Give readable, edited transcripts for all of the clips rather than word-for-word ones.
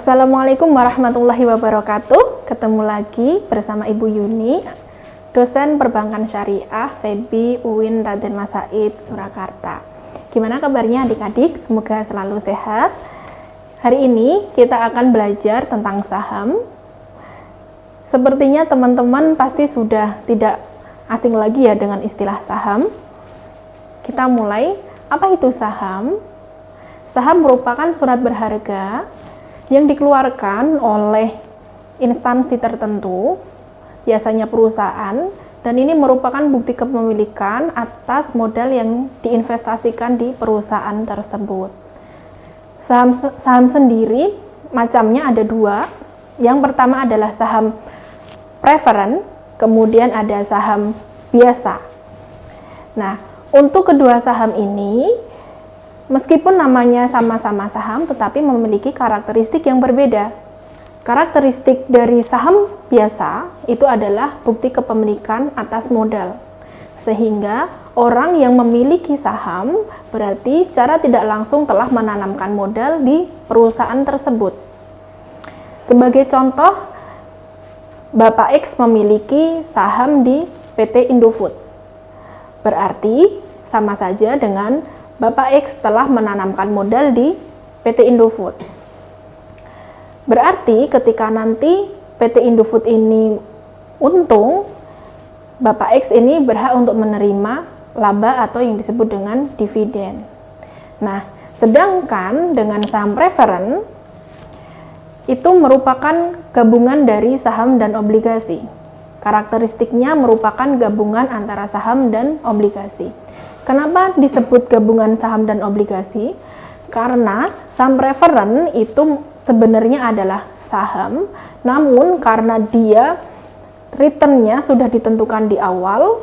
Assalamualaikum warahmatullahi wabarakatuh. Ketemu lagi bersama Ibu Yuni, dosen perbankan syariah FEB UIN Raden Mas Said Surakarta. Gimana kabarnya adik-adik? Semoga selalu sehat. Hari ini kita akan belajar tentang saham. Sepertinya teman-teman pasti sudah tidak asing lagi ya dengan istilah saham. Kita mulai. Apa itu saham? Saham merupakan surat berharga yang dikeluarkan oleh instansi tertentu, biasanya perusahaan, dan ini merupakan bukti kepemilikan atas modal yang diinvestasikan di perusahaan tersebut. Saham sendiri macamnya ada dua. Yang pertama adalah saham preferen, kemudian ada saham biasa. Nah, untuk kedua saham ini meskipun namanya sama-sama saham, tetapi memiliki karakteristik yang berbeda. Karakteristik dari saham biasa itu adalah bukti kepemilikan atas modal. Sehingga orang yang memiliki saham berarti secara tidak langsung telah menanamkan modal di perusahaan tersebut. Sebagai contoh, Bapak X memiliki saham di PT Indofood. Berarti sama saja dengan Bapak X telah menanamkan modal di PT Indofood. Berarti ketika nanti PT Indofood ini untung, Bapak X ini berhak untuk menerima laba atau yang disebut dengan dividen. Nah, sedangkan dengan saham preferen itu merupakan gabungan dari saham dan obligasi. Karakteristiknya merupakan gabungan antara saham dan obligasi. Kenapa disebut gabungan saham dan obligasi? Karena saham preferen itu sebenarnya adalah saham, namun karena dia returnnya sudah ditentukan di awal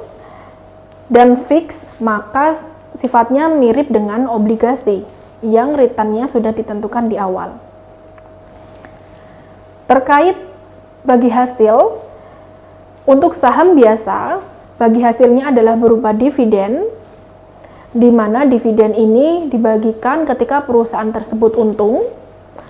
dan fix, maka sifatnya mirip dengan obligasi yang returnnya sudah ditentukan di awal. Terkait bagi hasil, untuk saham biasa, bagi hasilnya adalah berupa dividen, di mana dividen ini dibagikan ketika perusahaan tersebut untung,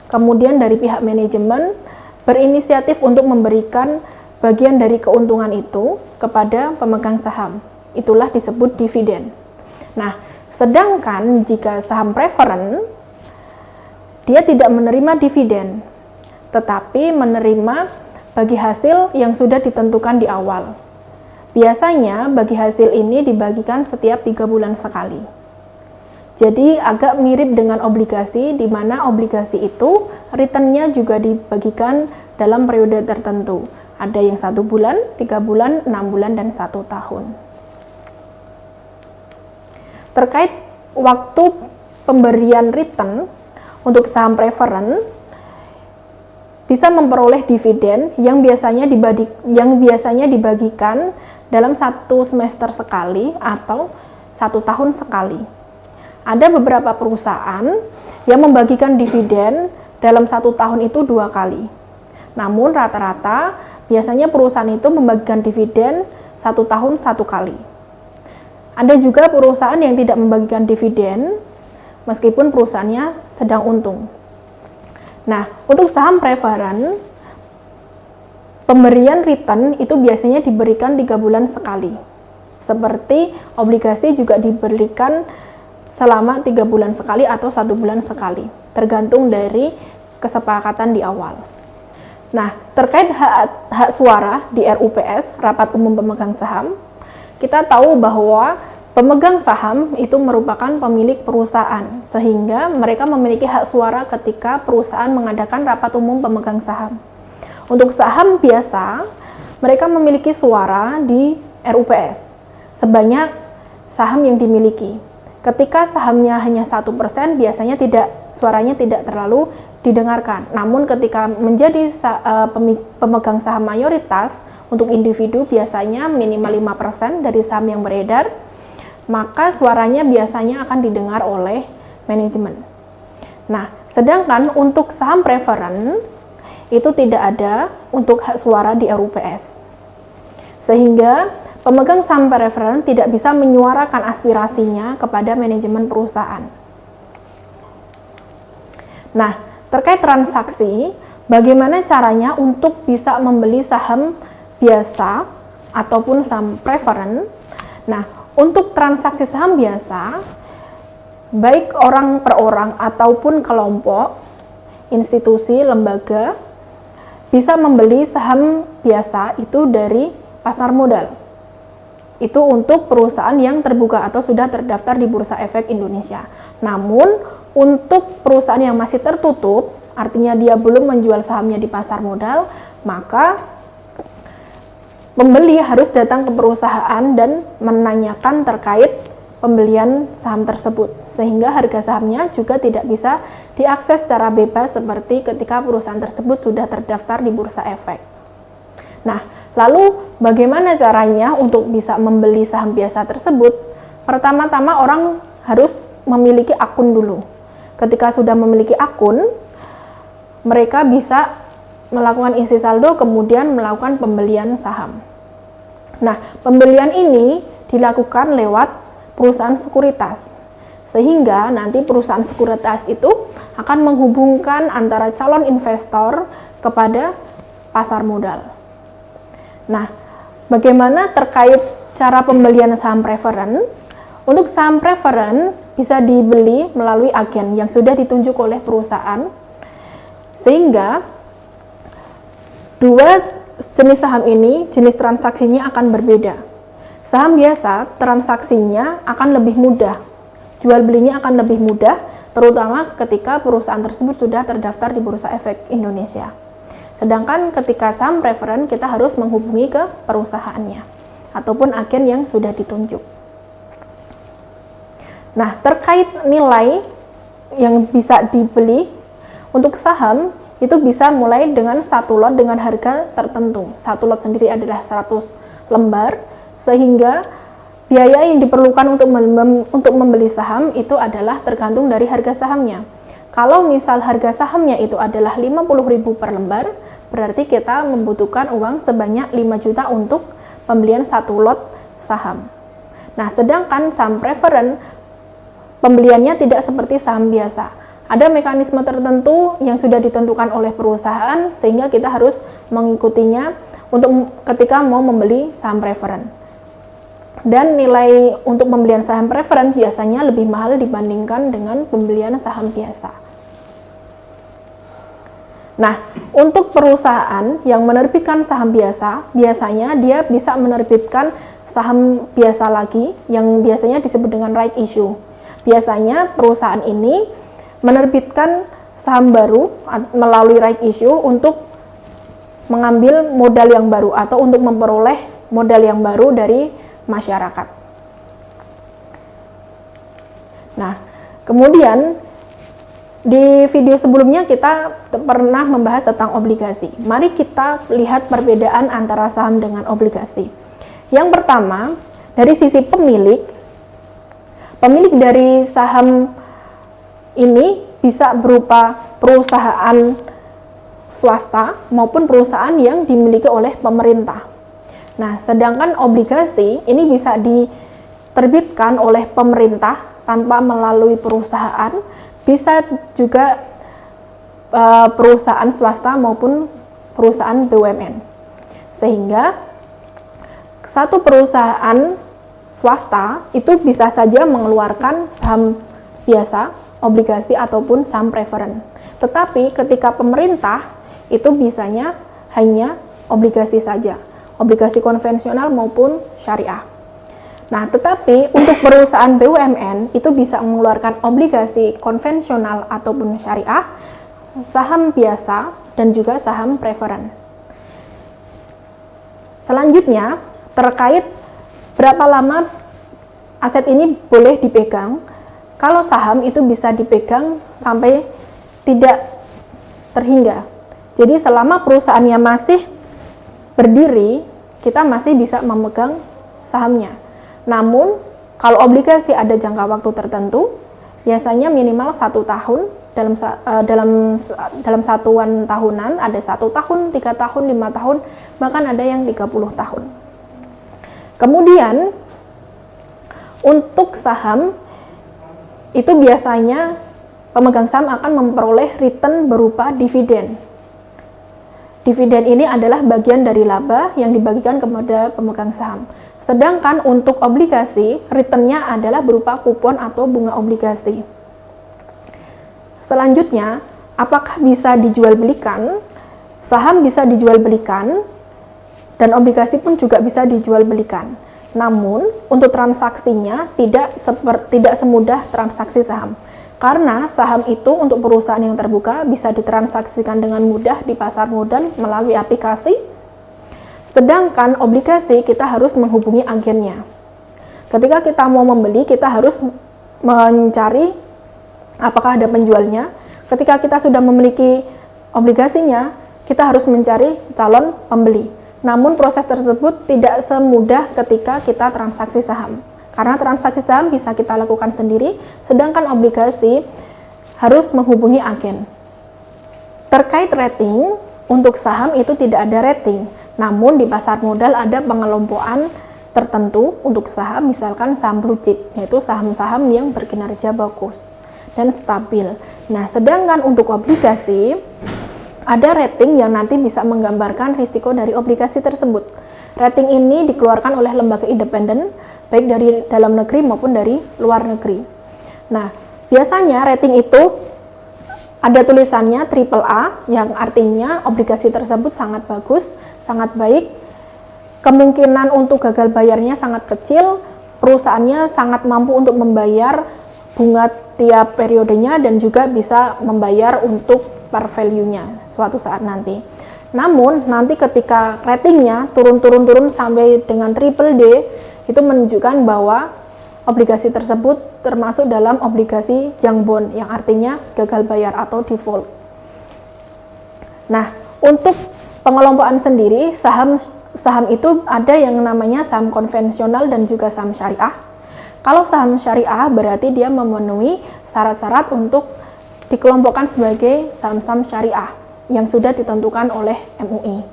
kemudian dari pihak manajemen berinisiatif untuk memberikan bagian dari keuntungan itu kepada pemegang saham. Itulah disebut dividen. Nah, sedangkan jika saham preferen, dia tidak menerima dividen, tetapi menerima bagi hasil yang sudah ditentukan di awal. Biasanya bagi hasil ini dibagikan setiap 3 bulan sekali. Jadi agak mirip dengan obligasi, di mana obligasi itu returnnya juga dibagikan dalam periode tertentu. Ada yang 1 bulan, 3 bulan, 6 bulan, dan 1 tahun. Terkait waktu pemberian return untuk saham preferen, bisa memperoleh dividen yang biasanya dibagikan dalam 1 semester sekali atau 1 tahun sekali. Ada beberapa perusahaan yang membagikan dividen dalam 1 tahun itu 2 kali. Namun rata-rata biasanya perusahaan itu membagikan dividen 1 tahun 1 kali. Ada juga perusahaan yang tidak membagikan dividen meskipun perusahaannya sedang untung. Nah, untuk saham preferen, pemberian return itu biasanya diberikan 3 bulan sekali. Seperti obligasi juga diberikan selama 3 bulan sekali atau 1 bulan sekali, tergantung dari kesepakatan di awal. Nah, terkait hak suara di RUPS, Rapat Umum Pemegang Saham, kita tahu bahwa pemegang saham itu merupakan pemilik perusahaan, sehingga mereka memiliki hak suara ketika perusahaan mengadakan Rapat Umum Pemegang Saham. Untuk saham biasa, mereka memiliki suara di RUPS sebanyak saham yang dimiliki. Ketika sahamnya hanya 1%, biasanya suaranya tidak terlalu didengarkan. Namun ketika menjadi pemegang saham mayoritas untuk individu, biasanya minimal 5% dari saham yang beredar, maka suaranya biasanya akan didengar oleh manajemen. Nah, sedangkan untuk saham preferen itu tidak ada untuk hak suara di RUPS. Sehingga pemegang saham preferen tidak bisa menyuarakan aspirasinya kepada manajemen perusahaan. Nah, terkait transaksi, bagaimana caranya untuk bisa membeli saham biasa ataupun saham preferen? Nah, untuk transaksi saham biasa, baik orang per orang ataupun kelompok, institusi, lembaga, bisa membeli saham biasa itu dari pasar modal. Itu untuk perusahaan yang terbuka atau sudah terdaftar di Bursa Efek Indonesia. Namun, untuk perusahaan yang masih tertutup, artinya dia belum menjual sahamnya di pasar modal, maka pembeli harus datang ke perusahaan dan menanyakan terkait pembelian saham tersebut, sehingga harga sahamnya juga tidak bisa diakses secara bebas seperti ketika perusahaan tersebut sudah terdaftar di Bursa Efek. Nah, lalu bagaimana caranya untuk bisa membeli saham biasa tersebut? Pertama-tama orang harus memiliki akun dulu. Ketika sudah memiliki akun, mereka bisa melakukan isi saldo, kemudian melakukan pembelian saham. Nah, pembelian ini dilakukan lewat perusahaan sekuritas, sehingga nanti perusahaan sekuritas itu akan menghubungkan antara calon investor kepada pasar modal. Nah, bagaimana terkait cara pembelian saham preferen? Untuk saham preferen bisa dibeli melalui agen yang sudah ditunjuk oleh perusahaan, sehingga dua jenis saham ini, jenis transaksinya akan berbeda. Saham biasa, transaksinya akan lebih mudah, jual belinya akan lebih mudah, terutama ketika perusahaan tersebut sudah terdaftar di Bursa Efek Indonesia. Sedangkan ketika saham preferen, kita harus menghubungi ke perusahaannya, ataupun agen yang sudah ditunjuk. Nah, terkait nilai yang bisa dibeli, untuk saham, itu bisa mulai dengan satu lot dengan harga tertentu. Satu lot sendiri adalah 100 lembar, sehingga biaya yang diperlukan untuk membeli saham itu adalah tergantung dari harga sahamnya. Kalau misal harga sahamnya itu adalah 50.000 per lembar, berarti kita membutuhkan uang sebanyak 5 juta untuk pembelian satu lot saham. Nah, sedangkan saham preferen, pembeliannya tidak seperti saham biasa. Ada mekanisme tertentu yang sudah ditentukan oleh perusahaan, sehingga kita harus mengikutinya untuk ketika mau membeli saham preferen. Dan nilai untuk pembelian saham preferen biasanya lebih mahal dibandingkan dengan pembelian saham biasa. Nah, untuk perusahaan yang menerbitkan saham biasa, biasanya dia bisa menerbitkan saham biasa lagi yang biasanya disebut dengan right issue. Biasanya perusahaan ini menerbitkan saham baru melalui right issue untuk mengambil modal yang baru atau untuk memperoleh modal yang baru dari masyarakat. Nah, kemudian di video sebelumnya kita pernah membahas tentang obligasi. Mari kita lihat perbedaan antara saham dengan obligasi. Yang pertama, dari sisi pemilik dari saham ini bisa berupa perusahaan swasta maupun perusahaan yang dimiliki oleh pemerintah. Nah, sedangkan obligasi ini bisa diterbitkan oleh pemerintah tanpa melalui perusahaan, bisa juga perusahaan swasta maupun perusahaan BUMN. Sehingga satu perusahaan swasta itu bisa saja mengeluarkan saham biasa, obligasi ataupun saham preferen. Tetapi ketika pemerintah itu bisanya hanya obligasi saja, obligasi konvensional maupun syariah. Nah, tetapi untuk perusahaan BUMN itu bisa mengeluarkan obligasi konvensional ataupun syariah, saham biasa, dan juga saham preferen. Selanjutnya, terkait berapa lama aset ini boleh dipegang. Kalau saham itu bisa dipegang sampai tidak terhingga. Jadi selama perusahaannya masih berdiri, kita masih bisa memegang sahamnya. Namun, kalau obligasi ada jangka waktu tertentu, biasanya minimal 1 tahun, dalam satuan tahunan, ada 1 tahun, 3 tahun, 5 tahun, bahkan ada yang 30 tahun. Kemudian, untuk saham, itu biasanya pemegang saham akan memperoleh return berupa dividen. dividen ini adalah bagian dari laba yang dibagikan kepada pemegang saham. Sedangkan untuk obligasi, returnnya adalah berupa kupon atau bunga obligasi. Selanjutnya, apakah bisa dijual belikan? Saham bisa dijual belikan, dan obligasi pun juga bisa dijual belikan. Namun, untuk transaksinya tidak semudah transaksi saham. Karena saham itu untuk perusahaan yang terbuka bisa ditransaksikan dengan mudah di pasar modal melalui aplikasi. Sedangkan obligasi kita harus menghubungi agennya. Ketika kita mau membeli, kita harus mencari apakah ada penjualnya. Ketika kita sudah memiliki obligasinya, kita harus mencari calon pembeli. Namun proses tersebut tidak semudah ketika kita transaksi saham. Karena transaksi saham bisa kita lakukan sendiri, sedangkan obligasi harus menghubungi agen. Terkait rating, untuk saham itu tidak ada rating. Namun di pasar modal ada pengelompokan tertentu untuk saham, misalkan saham blue chip, yaitu saham-saham yang berkinerja bagus dan stabil. Nah, sedangkan untuk obligasi, ada rating yang nanti bisa menggambarkan risiko dari obligasi tersebut. Rating ini dikeluarkan oleh lembaga independen, baik dari dalam negeri maupun dari luar negeri. Nah, biasanya rating itu ada tulisannya AAA, yang artinya obligasi tersebut sangat bagus, sangat baik, kemungkinan untuk gagal bayarnya sangat kecil, perusahaannya sangat mampu untuk membayar bunga tiap periodenya dan juga bisa membayar untuk par value-nya suatu saat nanti. Namun, nanti ketika ratingnya turun sampai dengan triple D, itu menunjukkan bahwa obligasi tersebut termasuk dalam obligasi junk bond, yang artinya gagal bayar atau default. Nah, untuk pengelompokan sendiri, saham itu ada yang namanya saham konvensional dan juga saham syariah. Kalau saham syariah berarti dia memenuhi syarat-syarat untuk dikelompokkan sebagai saham-saham syariah yang sudah ditentukan oleh MUI.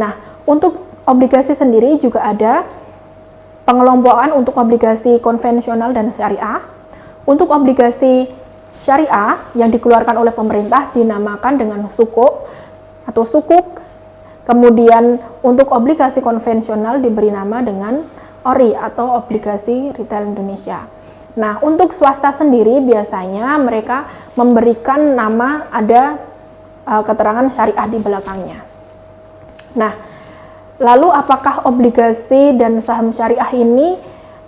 Nah, untuk obligasi sendiri juga ada pengelompokan untuk obligasi konvensional dan syariah. Untuk obligasi syariah yang dikeluarkan oleh pemerintah dinamakan dengan sukuk atau sukuk. Kemudian untuk obligasi konvensional diberi nama dengan ORI atau obligasi retail Indonesia. Nah, untuk swasta sendiri biasanya mereka memberikan nama, ada keterangan syariah di belakangnya. Nah, lalu apakah obligasi dan saham syariah ini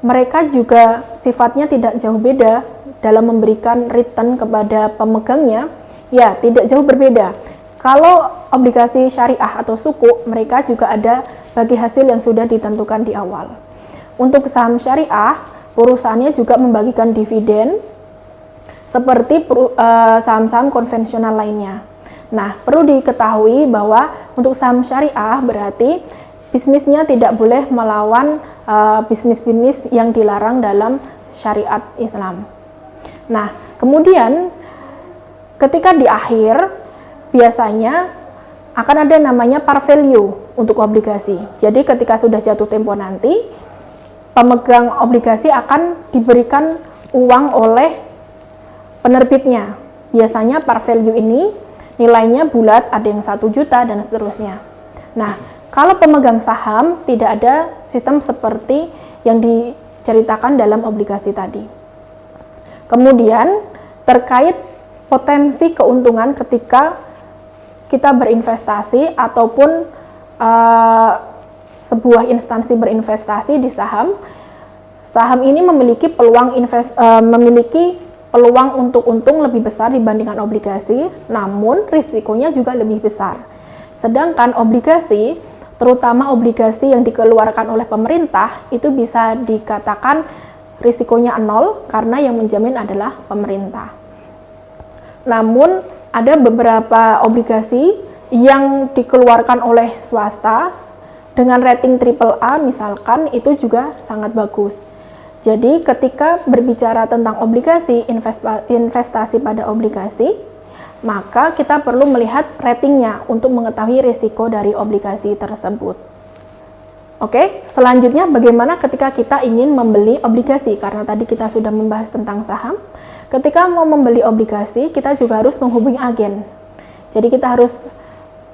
mereka juga sifatnya tidak jauh beda dalam memberikan return kepada pemegangnya? Ya, tidak jauh berbeda. Kalau obligasi syariah atau suku, mereka juga ada bagi hasil yang sudah ditentukan di awal. Untuk saham syariah, perusahaannya juga membagikan dividen seperti saham-saham konvensional lainnya. Nah, perlu diketahui bahwa untuk saham syariah berarti bisnisnya tidak boleh melawan bisnis-bisnis yang dilarang dalam syariat Islam. Nah, kemudian ketika di akhir biasanya akan ada namanya par value untuk obligasi. Jadi ketika sudah jatuh tempo nanti, pemegang obligasi akan diberikan uang oleh penerbitnya. Biasanya par value ini nilainya bulat, ada yang 1 juta dan seterusnya. Nah, kalau pemegang saham tidak ada sistem seperti yang diceritakan dalam obligasi tadi. Kemudian terkait potensi keuntungan ketika kita berinvestasi ataupun sebuah instansi berinvestasi di saham, saham ini memiliki peluang untuk untung lebih besar dibandingkan obligasi, namun risikonya juga lebih besar. Sedangkan obligasi, terutama obligasi yang dikeluarkan oleh pemerintah, itu bisa dikatakan risikonya 0 karena yang menjamin adalah pemerintah. Namun ada beberapa obligasi yang dikeluarkan oleh swasta dengan rating AAA misalkan, itu juga sangat bagus. Jadi ketika berbicara tentang obligasi, investasi pada obligasi, maka kita perlu melihat ratingnya untuk mengetahui risiko dari obligasi tersebut. Oke, selanjutnya bagaimana ketika kita ingin membeli obligasi? Karena tadi kita sudah membahas tentang saham. Ketika mau membeli obligasi, kita juga harus menghubungi agen. Jadi kita harus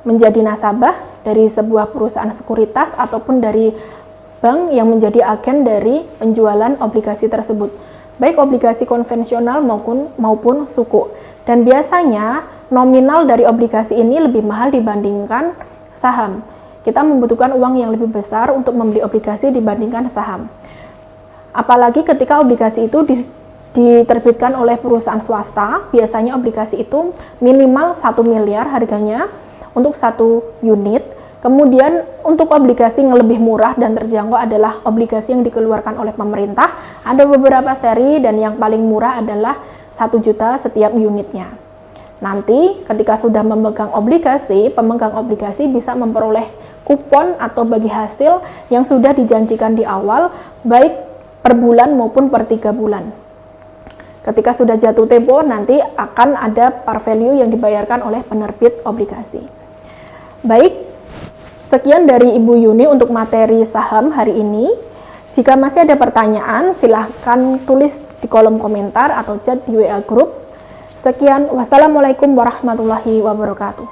menjadi nasabah dari sebuah perusahaan sekuritas ataupun dari bank yang menjadi agen dari penjualan obligasi tersebut, baik obligasi konvensional maupun suku. Dan biasanya nominal dari obligasi ini lebih mahal dibandingkan saham. Kita membutuhkan uang yang lebih besar untuk membeli obligasi dibandingkan saham. Apalagi ketika obligasi itu diterbitkan oleh perusahaan swasta, biasanya obligasi itu minimal 1 miliar harganya untuk satu unit. Kemudian untuk obligasi yang lebih murah dan terjangkau adalah obligasi yang dikeluarkan oleh pemerintah. Ada beberapa seri dan yang paling murah adalah 1 juta setiap unitnya. Nanti ketika sudah memegang obligasi, pemegang obligasi bisa memperoleh kupon atau bagi hasil yang sudah dijanjikan di awal, baik per bulan maupun per 3 bulan. Ketika sudah jatuh tempo, nanti akan ada par value yang dibayarkan oleh penerbit obligasi. Baik, sekian dari Ibu Yuni untuk materi saham hari ini. Jika masih ada pertanyaan, silahkan tulis di kolom komentar atau chat di WA Group. Sekian, wassalamualaikum warahmatullahi wabarakatuh.